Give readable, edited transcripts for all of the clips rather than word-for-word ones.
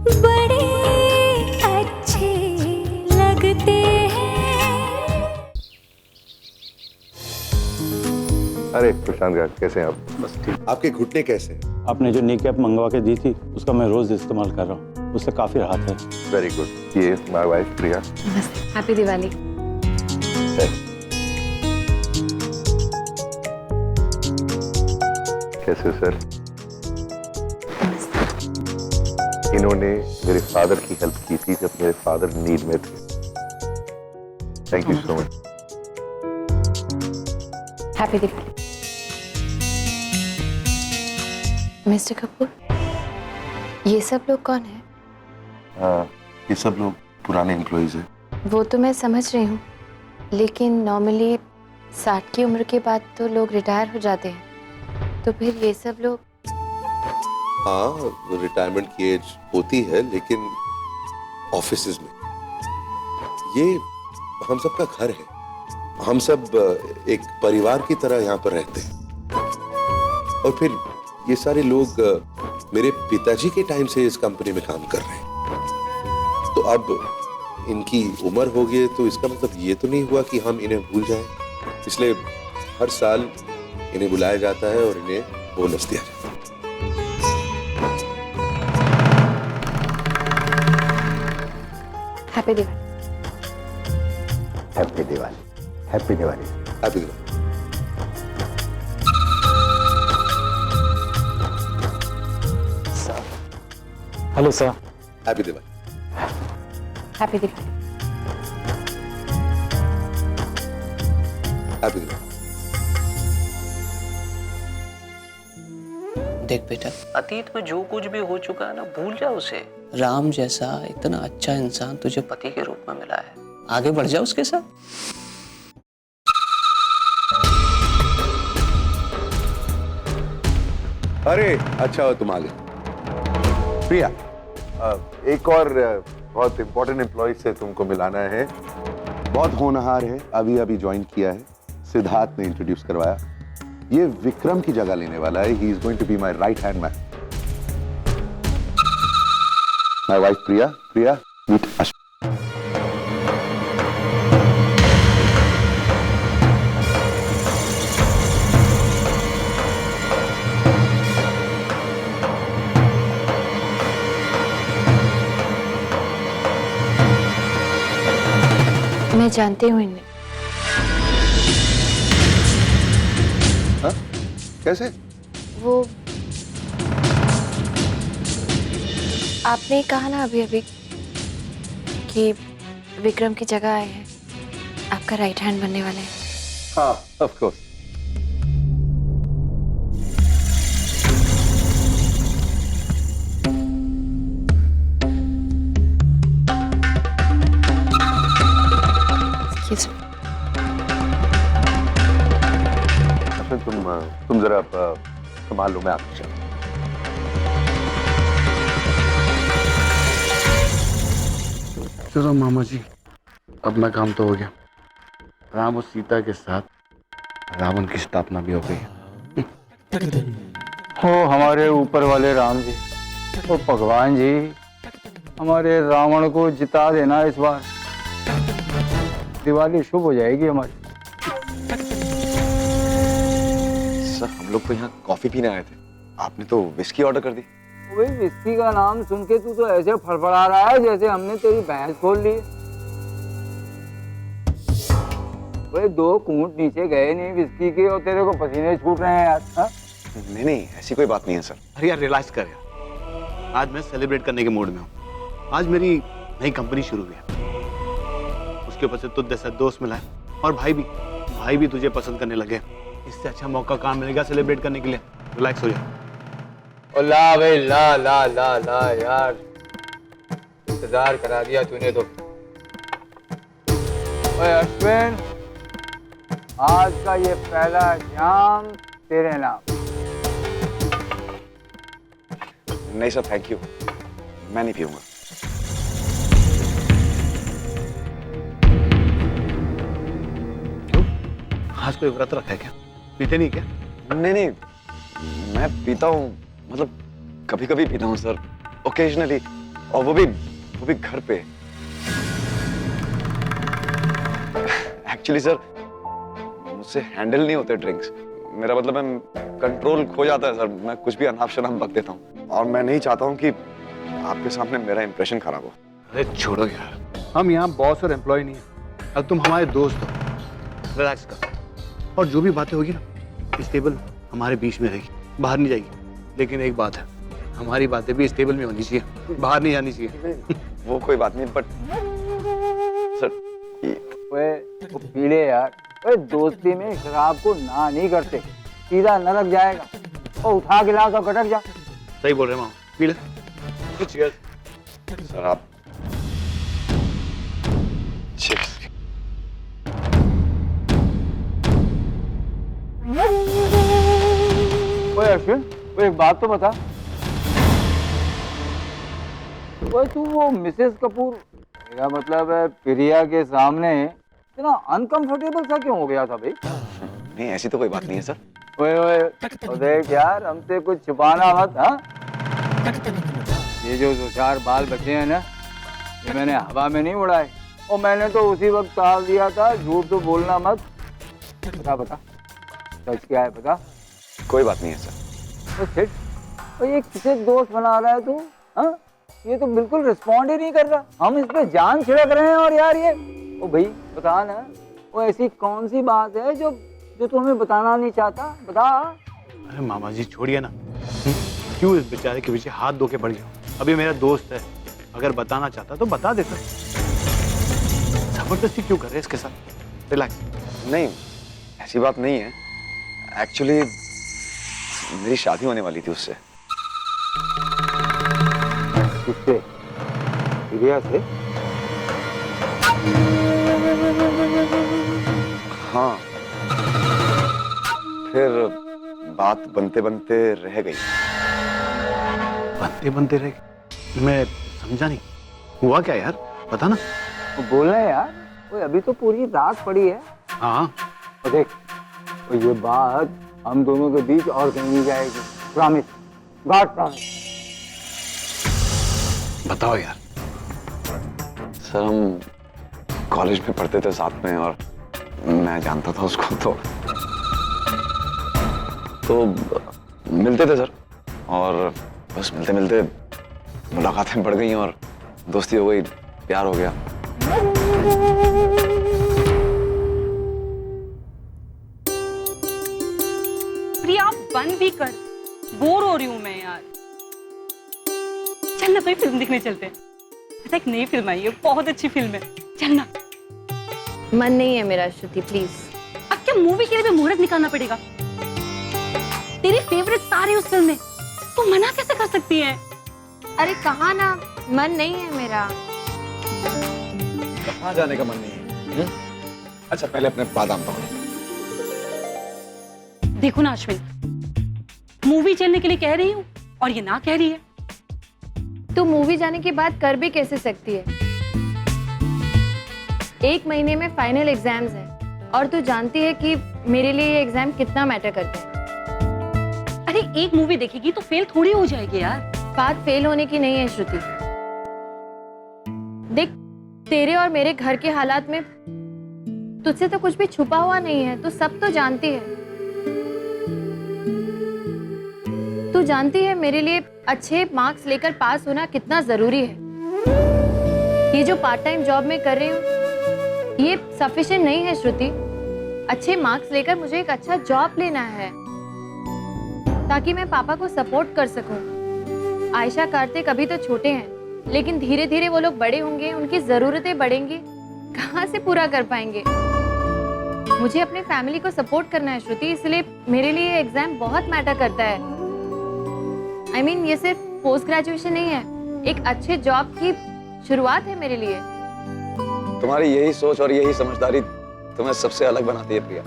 बड़े अच्छे लगते हैं। अरे प्रशांत यार, कैसे हैं आप? बस ठीक। आपके घुटने कैसे हैं? आपने जो नी कैप मंगवा के दी थी उसका मैं रोज इस्तेमाल कर रहा हूँ, उससे काफी राहत है। Very good. ये my wife Priya. Happy Diwali. कैसे हो सर? इन्होंने मेरे फादर की हेल्प की थी जब मेरे फादर नीड में थे। Thank you so much. Happy Diwali. Mister Kapoor, ये सब लोग कौन है? हाँ, ये सब लोग पुराने एम्प्लॉइज हैं। वो तो मैं समझ रही हूँ, लेकिन नॉर्मली 60 की उम्र के बाद तो लोग रिटायर हो जाते हैं, तो फिर ये सब लोग? हाँ, रिटायरमेंट की एज होती है, लेकिन ऑफिसेज में ये हम सब का घर है। हम सब एक परिवार की तरह यहाँ पर रहते हैं। और फिर ये सारे लोग मेरे पिताजी के टाइम से इस कंपनी में काम कर रहे हैं, तो अब इनकी उम्र हो गई, तो इसका मतलब ये तो नहीं हुआ कि हम इन्हें भूल जाएं। इसलिए हर साल इन्हें बुलाया जाता है और इन्हें बोनस दिया जाता है। Happy Diwali. Happy Diwali. Happy Diwali. Happy Diwali. Hello sir. Happy Diwali. Happy Diwali. Happy Diwali. देख बेटा, अतीत में जो कुछ भी हो चुका है ना, भूल जा उसे। राम जैसा इतना अच्छा इंसान तुझे पति के रूप में मिला है, आगे बढ़ जा उसके साथ। अरे अच्छा हो तुम आ गए। प्रिया, एक और बहुत इंपॉर्टेंट एम्प्लॉय से तुमको मिलाना है। बहुत होनहार है, अभी अभी ज्वाइन किया है। सिद्धार्थ ने इंट्रोड्यूस करवाया। ये विक्रम की जगह लेने वाला है। He is going to be my right hand man. My wife Priya. Priya, meet Ashwin. मैं जानती हूँ इन्हें। हाँ? कैसे? वो आपने कहा ना अभी अभी कि विक्रम की जगह आए हैं, आपका राइट हैंड बनने वाले हैं। हाँ, ऑफ कोर्स। Excuse me. तुम जरा संभाल लो, मैं आपको चलूं। चलो मामा जी, अपना काम तो हो गया। राम और सीता के साथ रावण की स्थापना भी हो गई। हो हमारे ऊपर वाले राम जी, ओ भगवान जी, हमारे रावण को जिता देना इस बार। दिवाली शुभ हो जाएगी हमारी। सर, हम लोग तो यहाँ कॉफी पीने आए थे, आपने तो विस्की ऑर्डर कर दी। वही विस्की का नाम सुन के तू तो ऐसे फड़फड़ा रहा है जैसे हमने तेरी भैंस खोल ली। वही 2 घूंट नीचे गए नहीं विस्की के और तेरे को पसीने छूट रहे हैं यार। हा? नहीं नहीं, ऐसी कोई बात नहीं है सर। अरे यार, रियलाइज कर यार, आज मैं सेलिब्रेट करने के मूड में हूँ। आज मेरी नई कंपनी शुरू हुई है, उसके ऊपर से तुझ जैसा दोस्त मिला है, और भाई भी तुझे पसंद करने लगे। इससे अच्छा मौका कहाँ मिलेगा सेलिब्रेट करने के लिए। रिलैक्स हो जा। और ला भाई ला ला ला ला यार, इंतजार करा दिया तूने तो। ओए अश्विन, आज का ये पहला जाम तेरे नाम। नहीं सर, थैंक यू, मैं नहीं पीऊंगा। आज कोई व्रत रखा है क्या? पीते नहीं क्या? नहीं नहीं, मैं पीता हूँ, मतलब कभी कभी पीता हूँ सर, ओकेजनली। और वो भी घर पे। एक्चुअली सर, मुझसे हैंडल नहीं होते ड्रिंक्स। मेरा मतलब मैं कंट्रोल खो जाता है सर, मैं कुछ भी अनाप शनाप बक देता हूँ, और मैं नहीं चाहता हूँ कि आपके सामने मेरा इंप्रेशन खराब हो। अरे छोड़ो यार, हम यहाँ बॉस और एम्प्लॉय नहीं है। अब तुम हमारे दोस्त हो, रिलैक्स करो। और जो भी बातें होगी ना, इस टेबल हमारे बीच में रहेगी, बाहर नहीं जाएगी। लेकिन एक बात है, हमारी बातें भी इस टेबल में होनी चाहिए, बाहर नहीं जानी चाहिए। वो कोई बात नहीं, बट सर वो पीले यार, ओए दोस्ती में शराब को ना नहीं करते, सीधा नरक जाएगा। ओ उठा गिलास और गटक जा। सही बोल रहे मामा, पी ले। सर आप Cheers. ओए अश्विन, ओए एक बात तो बता, ओए तू वो मिसेस कपूर, मेरा मतलब है प्रिया के सामने इतना अनकंफर्टेबल सा क्यों हो गया था भाई? नहीं, ऐसी तो कोई बात नहीं है सर। ओए ओए, तो देख यार, हमसे कुछ छुपाना मत। हाँ, ये जो दो चार बाल बचे हैं ना, ये मैंने हवा में नहीं उड़ाए, और मैंने तो उसी वक्त टाल दिया था। झूठ तो बोलना मत। बता बता, सच क्या है बता। कोई बात नहीं है सर। तो फिर तो ये किसे दोस्त बना रहा है तू? हाँ, ये तो बिल्कुल रिस्पॉन्ड ही नहीं कर रहा। हम इस पे जान छिड़क रहे हैं, और यार ये ओ भाई बता ना, वो ऐसी कौन सी बात है जो तू हमें बताना नहीं चाहता? बता। अरे मामा जी छोड़िए ना, क्यों इस बेचारे के पीछे हाथ धो के पड़ गया? अभी मेरा दोस्त है, अगर बताना चाहता तो बता देता। जबरदस्ती क्यों कर रहे हैं इसके साथ? रिलैक्स। नहीं, ऐसी बात नहीं है। एक्चुअली मेरी शादी होने वाली थी उससे। किससे? प्रिया से? हाँ, फिर बात बनते बनते रह गई। बनते बनते रह गए? मैं समझा नहीं, हुआ क्या यार, बता ना। वो बोल रहे हैं यार, वो अभी तो पूरी रात पड़ी है। हाँ, और देख, तो ये बात हम दोनों के बीच और कहीं नहीं जाएगी। Promise, God promise. बताओ यार। सर हम कॉलेज में पढ़ते थे साथ में, और मैं जानता था उसको, तो मिलते थे सर, और बस मिलते मिलते मुलाकातें बढ़ गई और दोस्ती हो गई, प्यार हो गया। प्रिया बंद भी कर, बोर हो रही हूँ मैं यार। चल ना कोई फिल्म देखने चलते हैं। पता एक नई फिल्म आई है, बहुत अच्छी फिल्म है, चल ना। मन नहीं है मेरा श्रुति, प्लीज। अब क्या मूवी के लिए भी मुहूर्त निकालना पड़ेगा? तेरी फेवरेट स्टार है उस फिल्म में, तू मना कैसे कर सकती है? अरे कहा ना, मन नहीं है मेरा। कहाँ जाने का मन नहीं है? अच्छा पहले अपने बादाम पकड़ो। देखो ना अश्विन, मूवी चलने के लिए कह रही हूँ और ये ना कह रही है। तू मूवी जाने की बात कर भी कैसे सकती है? 1 महीने में फाइनल एग्जाम्स हैं, और तू जानती है कि मेरे लिए ये एग्जाम कितना मैटर करते हैं। अरे एक मूवी देखेगी तो फेल थोड़ी हो जाएगी यार। बात फेल होने की नहीं है श्रुति। देख, तेरे और मेरे घर के हालात में तुझसे तो कुछ भी छुपा हुआ नहीं है, तू सब तो जानती है। तू जानती है मेरे लिए अच्छे मार्क्स लेकर पास होना कितना जरूरी है। ये जो पार्ट टाइम जॉब में कर रही हूँ, ये सफिशिएंट नहीं है श्रुति। अच्छे मार्क्स लेकर मुझे एक अच्छा जॉब लेना है, ताकि मैं पापा को सपोर्ट कर सकूं। आयशा कार्तिक अभी तो छोटे हैं, लेकिन धीरे धीरे वो लोग बड़े होंगे, उनकी जरूरतें बढ़ेंगी, कहाँ से पूरा कर पाएंगे? मुझे अपने फैमिली को सपोर्ट करना है श्रुति, इसलिए मेरे लिए ये एग्जाम बहुत मैटर करता है। I mean, ये सिर्फ पोस्ट ग्रेजुएशन नहीं है, एक अच्छे जॉब की शुरुआत है मेरे लिए। तुम्हारी यही सोच और यही समझदारी तुम्हें सबसे अलग बनाती है प्रिया।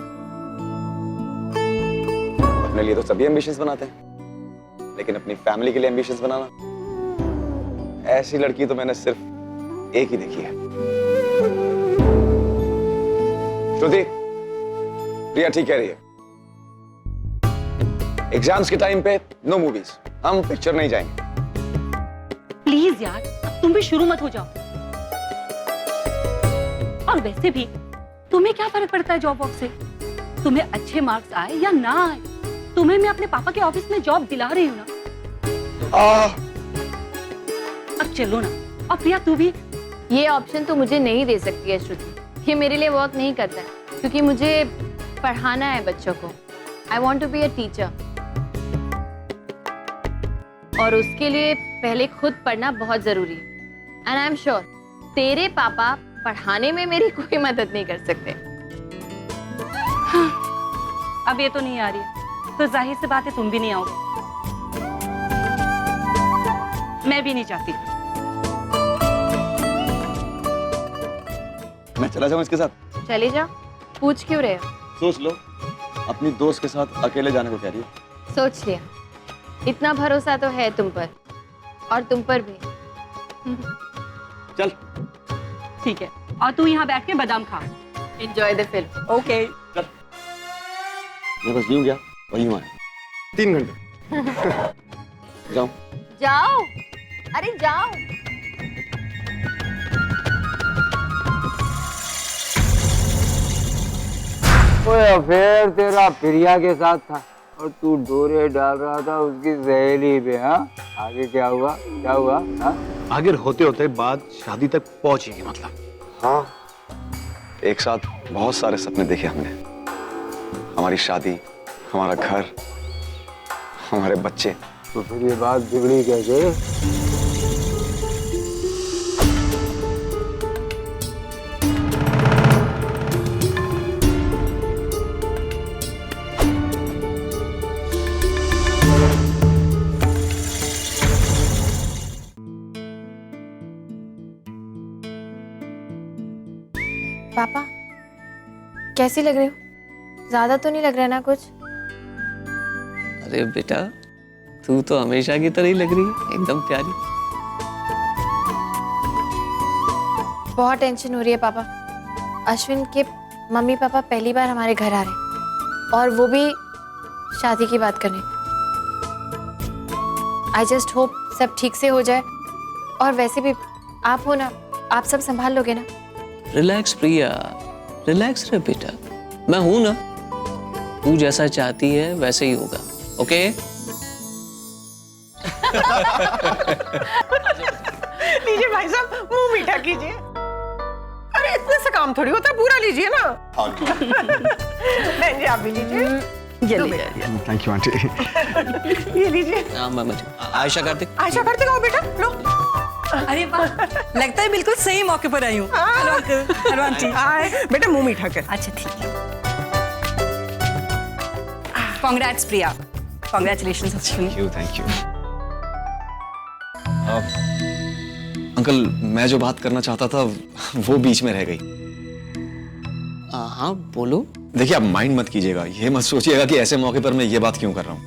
अपने लिए तो सभी एम्बिशंस बनाते हैं, लेकिन अपनी फैमिली के लिए एम्बिशंस बनाना, ऐसी लड़की तो मैंने सिर्फ एक ही देखी है। श्रुति, प्रिया ठीक कह रही है। एग्जाम्स के टाइम पे नो मूवीज, हम पिक्चर नहीं जाएंगे। प्लीज प्लीज यार, अब तुम भी शुरू मत हो जाओ। और वैसे भी तुम्हें क्या फर्क पड़ता है जॉब वॉब से? तुम्हें अच्छे मार्क्स आए या ना आए, तुम्हें मैं अपने पापा के ऑफिस में जॉब दिला रही हूँ ना। अब चलो ना। और प्रिया तू भी। ये ऑप्शन तो मुझे नहीं दे सकती है श्रुति, ये मेरे लिए वर्क नहीं करता है, क्योंकि मुझे पढ़ाना है बच्चों को। I want to be a teacher, और उसके लिए पहले खुद पढ़ना बहुत जरूरी है। एंड आई एम श्योर तेरे पापा पढ़ाने में मेरी कोई मदद नहीं कर सकते। हाँ, अब ये तो नहीं आ रही है, तो जाहिर सी बात है तुम भी नहीं आओगे। मैं भी नहीं चाहती। मैं चला जाऊं इसके साथ? चले जाओ, पूछ क्यों रहे हो? सोच लो, अपनी दोस्त के साथ अकेले जाने को कह रही है। सोच लिया, इतना भरोसा तो है तुम पर, और तुम पर भी। चल ठीक है, और तू यहाँ बैठ के बादाम खा। Enjoy the film. ओके। मैं बस यूं गया वही हुआ है 3 घंटे। जाओ जाओ, अरे जाओ। कोई अफेयर तेरा प्रिया के साथ था और तू डोरे डाल रहा था उसकी सहेली पे। हाँ, आगे क्या हुआ? क्या हुआ? हाँ, आगे होते होते बात शादी तक पहुंचेगी मतलब। हाँ, एक साथ बहुत सारे सपने देखे हमने। हमारी शादी, हमारा घर, हमारे बच्चे। तो फिर ये बात बिगड़ी कैसे? पापा कैसी लग रही हो? ज्यादा तो नहीं लग रहा है ना कुछ? अरे बेटा, तू तो हमेशा की तरह ही लग रही है, एकदम प्यारी। बहुत टेंशन हो रही है पापा। अश्विन के मम्मी पापा पहली बार हमारे घर आ रहे हैं, और वो भी शादी की बात करने। आई जस्ट होप सब ठीक से हो जाए। और वैसे भी आप हो ना, आप सब संभाल लोगे ना? रिलैक्स प्रिया, रिलैक्स रहे बेटा, मैं हूं ना। तू जैसा चाहती है वैसे ही होगा, ओके? लीजिए भाई साहब, मुंह मीठा कीजिए। अरे इतने से काम थोड़ी होता है, पूरा लीजिए ना। बहन जी आप भी लीजिए। ये लीजिए। Thank you aunty. ये लीजिए। आयशा कार्तिक। आयशा करते आओ बेटा, लो। अरे वाह, लगता है बिल्कुल सही मौके पर आई हूँ। Hello uncle, hello aunty. बेटा मुंह मीठा कर। अच्छा ठीक है। Congrats Priya, congratulations Ashwin. Thank you. Uncle, मैं जो बात करना चाहता था वो बीच में रह गई। हाँ बोलो। देखिए, आप माइंड मत कीजिएगा, ये मत सोचिएगा कि ऐसे मौके पर मैं ये बात क्यों कर रहा हूँ।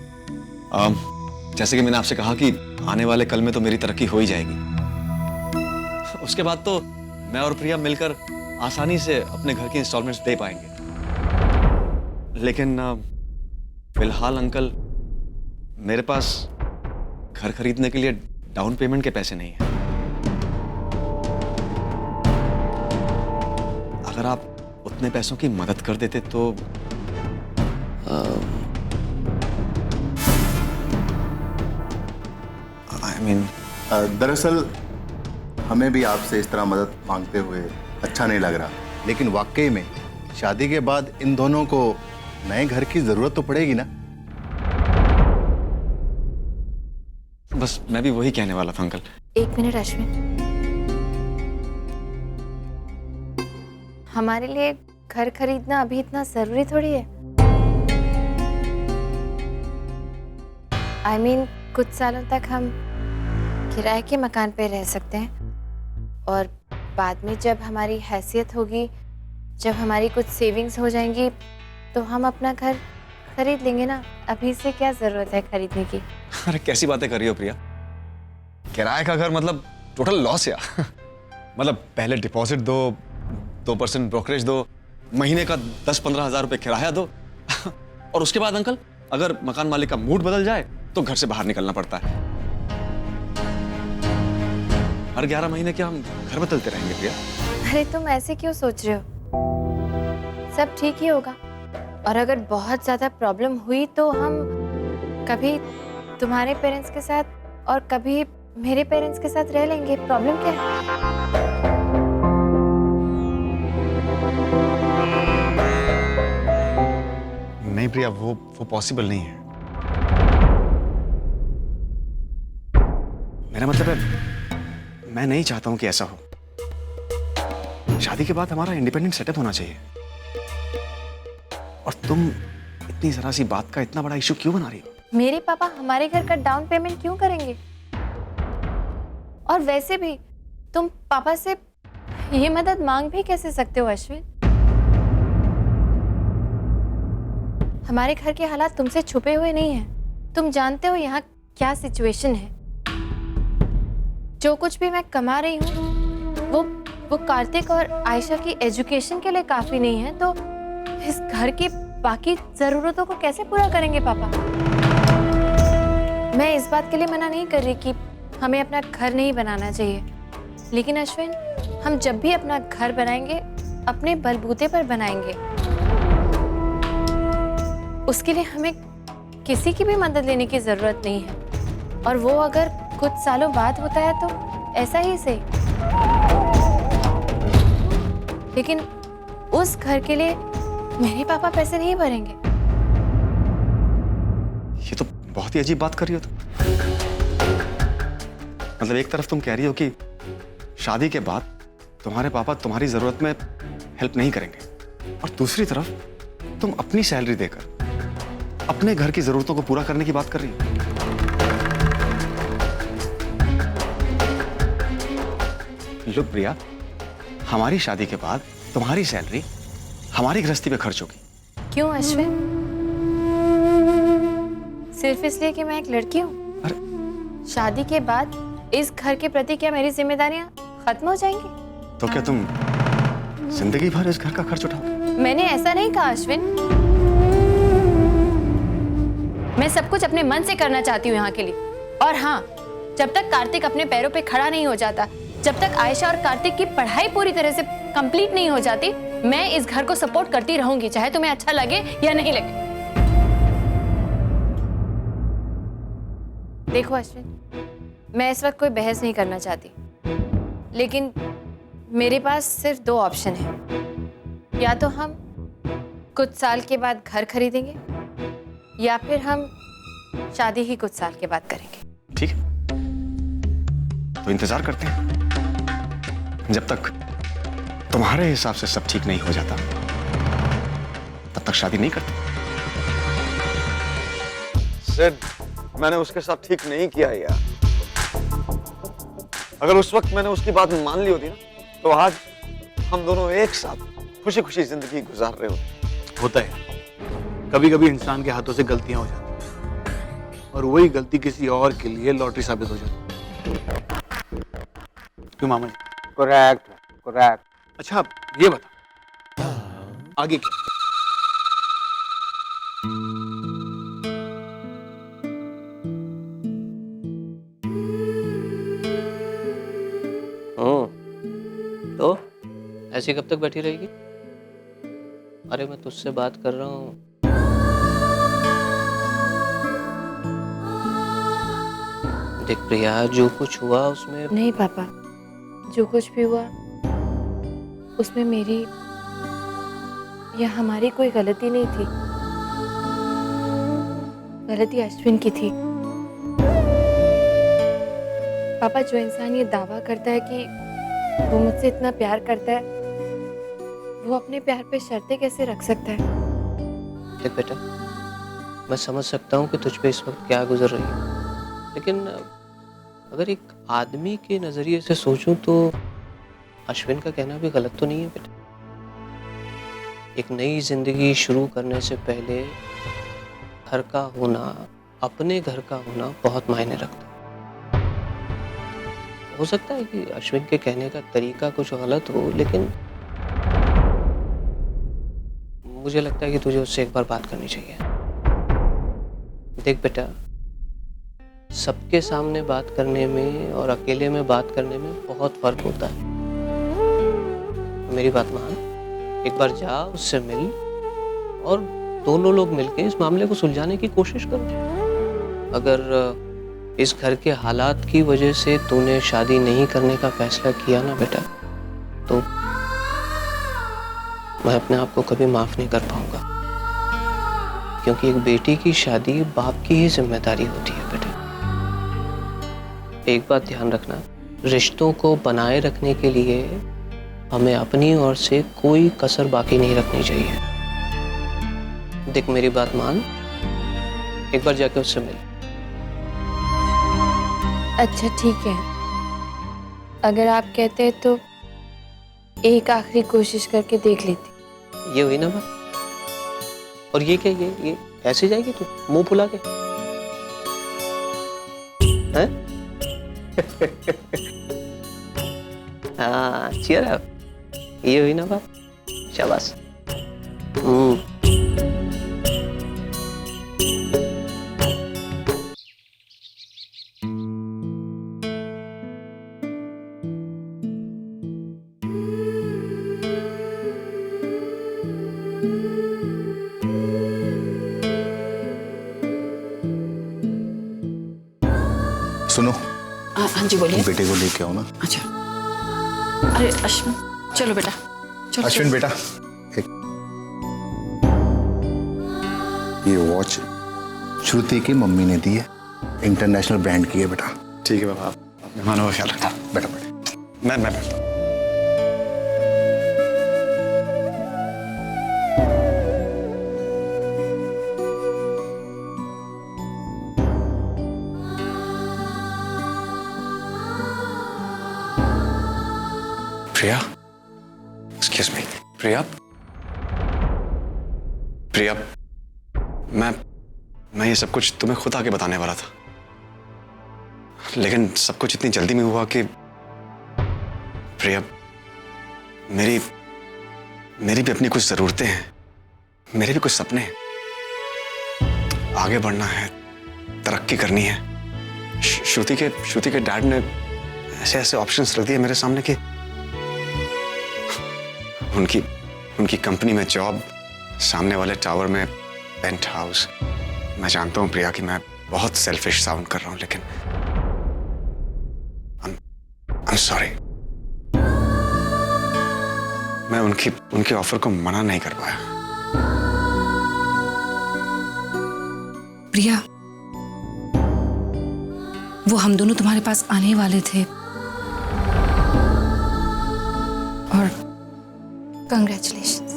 जैसे कि मैंने आपसे कहा कि आने वाले कल में तो मेरी तरक्की हो ही जाएगी। उसके बाद तो मैं और प्रिया मिलकर आसानी से अपने घर की इंस्टॉलमेंट्स दे पाएंगे। लेकिन फिलहाल अंकल, मेरे पास घर खरीदने के लिए डाउन पेमेंट के पैसे नहीं हैं। अगर आप उतने पैसों की मदद कर देते तो दरअसल हमें भी आपसे इस तरह मदद मांगते हुए अच्छा नहीं लग रहा, लेकिन वाकई में शादी के बाद इन दोनों को नए घर की जरूरत तो पड़ेगी ना। बस मैं भी वही कहने वाला था अंकल। एक मिनट अश्विन, हमारे लिए घर खरीदना अभी इतना जरूरी थोड़ी है। I mean, कुछ सालों तक हम किराए के मकान पे रह सकते हैं, और बाद में जब हमारी हैसियत होगी, जब हमारी कुछ सेविंग्स हो जाएंगी, तो हम अपना घर खरीद लेंगे ना। अभी से क्या जरूरत है खरीदने की? अरे कैसी बातें कर रही हो प्रिया, किराए का घर मतलब टोटल लॉस या मतलब पहले डिपॉजिट दो, 2% ब्रोकरेज दो, महीने का 10-15 हजार रुपए किराया दो और उसके बाद अंकल अगर मकान मालिक का मूड बदल जाए तो घर से बाहर निकलना पड़ता है। हर 11 महीने क्या हम घर बदलते रहेंगे प्रिया? अरे तुम ऐसे क्यों सोच रहे हो? सब ठीक ही होगा। और अगर बहुत ज्यादा प्रॉब्लम हुई तो हम कभी तुम्हारे पेरेंट्स के साथ और कभी मेरे पेरेंट्स के साथ रह लेंगे। प्रॉब्लम क्या है? नहीं प्रिया, वो पॉसिबल नहीं है। मेरा मतलब है, मैं नहीं चाहता हूं कि ऐसा हो। शादी के बाद हमारा इंडिपेंडेंट सेटअप होना चाहिए। और तुम इतनी जरा सी बात का इतना बड़ा इशू क्यों बना रही हो? मेरे पापा हमारे घर का डाउन पेमेंट क्यों करेंगे? और वैसे भी तुम पापा से ये मदद मांग भी कैसे सकते हो अश्विन? हमारे घर के हालात तुमसे छुपे हुए नहीं हैं। तुम जानते हो यहाँ क्या सिचुएशन है। जो कुछ भी मैं कमा रही हूँ वो कार्तिक और आयशा की एजुकेशन के लिए काफी नहीं है, तो इस घर की बाकी जरूरतों को कैसे पूरा करेंगे पापा? मैं इस बात के लिए मना नहीं कर रही कि हमें अपना घर नहीं बनाना चाहिए, लेकिन अश्विन, हम जब भी अपना घर बनाएंगे अपने बलबूते पर बनाएंगे। उसके लिए हमें किसी की भी मदद लेने की जरूरत नहीं है। और वो अगर कुछ सालों बाद होता है तो ऐसा ही सही, लेकिन उस घर के लिए मेरे पापा पैसे नहीं भरेंगे। ये तो बहुत ही अजीब बात कर रही हो तुम। मतलब एक तरफ तुम कह रही हो कि शादी के बाद तुम्हारे पापा तुम्हारी जरूरत में हेल्प नहीं करेंगे, और दूसरी तरफ तुम अपनी सैलरी देकर अपने घर की जरूरतों को पूरा करने की बात कर रही हो। लुक प्रिया, हमारी शादी के बाद तुम्हारी सैलरी हमारी गृहस्थी पे खर्च होगी। क्यों अश्विन? सिर्फ इसलिए कि मैं एक लड़की हूँ? अरे शादी के बाद इस घर के प्रति क्या मेरी जिम्मेदारियां खत्म हो जाएंगी? तो क्या तुम जिंदगी भर इस घर का खर्च उठाओगे? मैंने ऐसा नहीं कहा अश्विन। मैं सब कुछ अपने मन से करना चाहती हूँ यहाँ के लिए। और हाँ, जब तक कार्तिक अपने पैरों पे खड़ा नहीं हो जाता, जब तक आयशा और कार्तिक की पढ़ाई पूरी तरह से कंप्लीट नहीं हो जाती, मैं इस घर को सपोर्ट करती रहूंगी, चाहे तुम्हें अच्छा लगे या नहीं लगे। देखो अश्विन, मैं इस वक्त कोई बहस नहीं करना चाहती, लेकिन मेरे पास सिर्फ दो ऑप्शन है। या तो हम कुछ साल के बाद घर खरीदेंगे, या फिर हम शादी ही कुछ साल के बाद करेंगे। ठीक है, तो इंतजार करते हैं। जब तक तुम्हारे हिसाब से सब ठीक नहीं हो जाता, तब तक शादी नहीं करते। सिड, मैंने उसके साथ ठीक नहीं किया यार। अगर उस वक्त मैंने उसकी बात मान ली होती ना, तो आज हम दोनों एक साथ खुशी खुशी जिंदगी गुजार रहे होते। होता है, कभी कभी इंसान के हाथों से गलतियां हो जाती हैं, और वही गलती किसी और के लिए लॉटरी साबित हो जाती है। क्यों मामा जी? Correct correct. अच्छा ये बता, आगे क्या? तो ऐसी कब तक बैठी रहेगी? अरे मैं तुझसे बात कर रहा हूँ। देख प्रिया, जो कुछ हुआ उसमें... नहीं पापा, जो कुछ भी हुआ उसमें मेरी या हमारी कोई गलती नहीं थी। गलती अश्विन की थी। पापा, जो इंसान ये दावा करता है कि वो मुझसे इतना प्यार करता है, वो अपने प्यार पे शर्तें कैसे रख सकता है? देख बेटा, मैं समझ सकता हूँ कि तुझ पे इस वक्त क्या गुजर रही है, लेकिन अगर एक आदमी के नजरिए से सोचूं तो अश्विन का कहना भी गलत तो नहीं है बेटा। एक नई जिंदगी शुरू करने से पहले घर का होना, अपने घर का होना बहुत मायने रखता है। हो सकता है कि अश्विन के कहने का तरीका कुछ गलत हो, लेकिन मुझे लगता है कि तुझे उससे एक बार बात करनी चाहिए। देख बेटा, सबके सामने बात करने में और अकेले में बात करने में बहुत फर्क होता है। मेरी बात मान, एक बार जा, उससे मिल और दोनों लोग मिलके इस मामले को सुलझाने की कोशिश करो। अगर इस घर के हालात की वजह से तूने शादी नहीं करने का फैसला किया ना बेटा, तो मैं अपने आप को कभी माफ नहीं कर पाऊंगा, क्योंकि एक बेटी की शादी बाप की ही जिम्मेदारी होती है बेटा। एक बात ध्यान रखना, रिश्तों को बनाए रखने के लिए हमें अपनी ओर से कोई कसर बाकी नहीं रखनी चाहिए। देख मेरी बात मान, एक बार जाके उससे मिल। अच्छा ठीक है, अगर आप कहते हैं तो एक आखिरी कोशिश करके देख लेती। ये हुई ना बात। और ये क्या, ये ऐसे जाएगी तू मुंह फुला के? हैं? हाँ cheer up। ये हुई ना बात, शाबाश। सुनो, हाँ जी बोलिए। बेटे को लेके आओ ना। अच्छा, अरे अश्विन चलो बेटा, चलो अश्विन बेटा, ये वॉच श्रुति की मम्मी ने दी है, इंटरनेशनल ब्रांड की है बेटा। ठीक है बाबा, आप मेहमानों का ख्याल रखना। बेटा बेटा, मैं बैठता हूँ। प्रिया, एक्सक्यूज मी। प्रिया, प्रिया, मैं ये सब कुछ तुम्हें खुद आके बताने वाला था, लेकिन सब कुछ इतनी जल्दी में हुआ कि प्रिया, मेरी भी अपनी कुछ जरूरतें हैं, मेरे भी कुछ सपने हैं। आगे बढ़ना है, तरक्की करनी है। श्रुति के डैड ने ऐसे ऐसे ऑप्शंस रख दिए मेरे सामने कि उनकी कंपनी में जॉब, सामने वाले टावर में पेंट हाउस। मैं जानता हूं प्रिया कि मैं बहुत सेल्फिश साउंड कर रहा हूं, लेकिन I'm sorry। मैं उनके ऑफर को मना नहीं कर पाया। प्रिया, वो हम दोनों तुम्हारे पास आने वाले थे और कंग्रेचुलेशंस।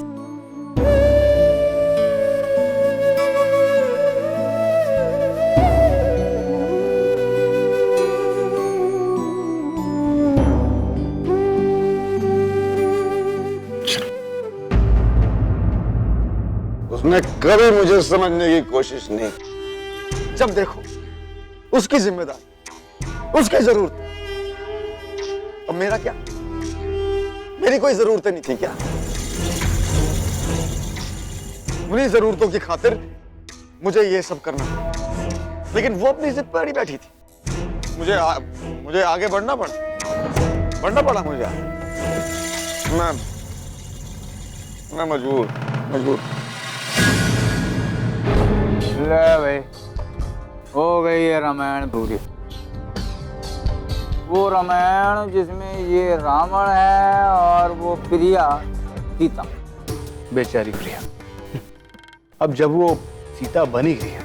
उसने कभी मुझे समझने की कोशिश नहीं की। जब देखो उसकी जिम्मेदारी, उसकी जरूरत। अब मेरा क्या? मेरी कोई जरूरतें नहीं थी क्या? उन्हीं जरूरतों की खातिर मुझे ये सब करना पड़ा, लेकिन वो अपनी जिद पर ही बैठी थी। मुझे आगे बढ़ना पड़ा मुझे। मैं मजबूर। ले भाई, हो गई ये रामायण पूरी। वो रामायण जिसमें ये रावण है और वो प्रिया सीता। बेचारी प्रिया, अब जब वो सीता बनी गई है,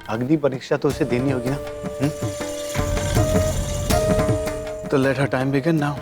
अग्नि परीक्षा तो उसे देनी होगी ना। तो let her time begin now.